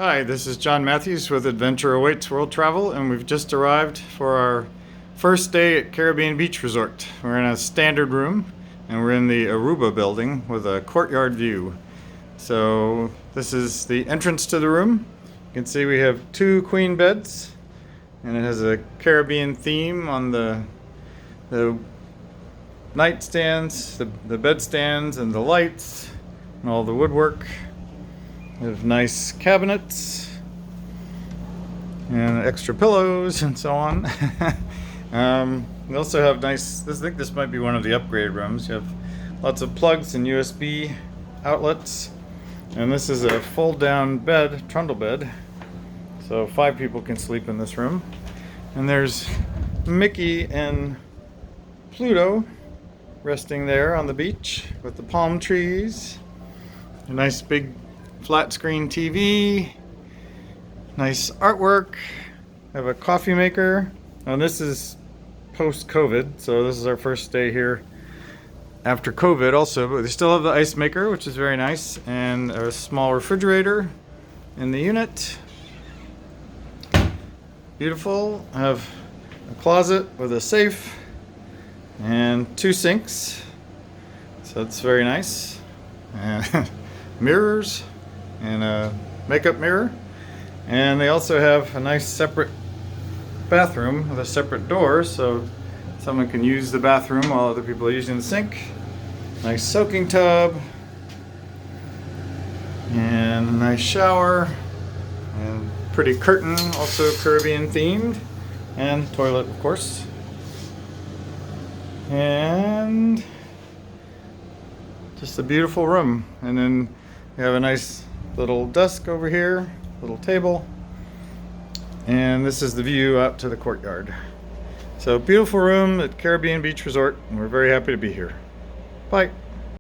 Hi, this is John Matthews with Adventure Awaits World Travel, and we've just arrived for our first day at Caribbean Beach Resort. We're in a standard room, and we're in the Aruba building with a courtyard view. So this is the entrance to the room. You can see we have two queen beds, and it has a Caribbean theme on the nightstands, the bedstands, and the lights, and all the woodwork. We have nice cabinets and extra pillows and so on. We also have nice, I think this might be one of the upgrade rooms. You have lots of plugs and USB outlets. And this is a fold down bed, trundle bed. So 5 people can sleep in this room. And there's Mickey and Pluto resting there on the beach with the palm trees. A nice big flat screen TV, nice artwork. I have a coffee maker. Now this is post-COVID, so this is our first day here after COVID also, but they still have the ice maker, which is very nice, and a small refrigerator in the unit. Beautiful. I have a closet with a safe and 2 sinks, so that's very nice. And mirrors and a makeup mirror, and they also have a nice separate bathroom with a separate door so someone can use the bathroom while other people are using the sink. Nice soaking tub and a nice shower and pretty curtain, also Caribbean themed, and toilet of course, and just a beautiful room. And then we have a nice little desk over here, little table, and this is the view out to the courtyard. So beautiful room at Caribbean Beach Resort, and we're very happy to be here. Bye.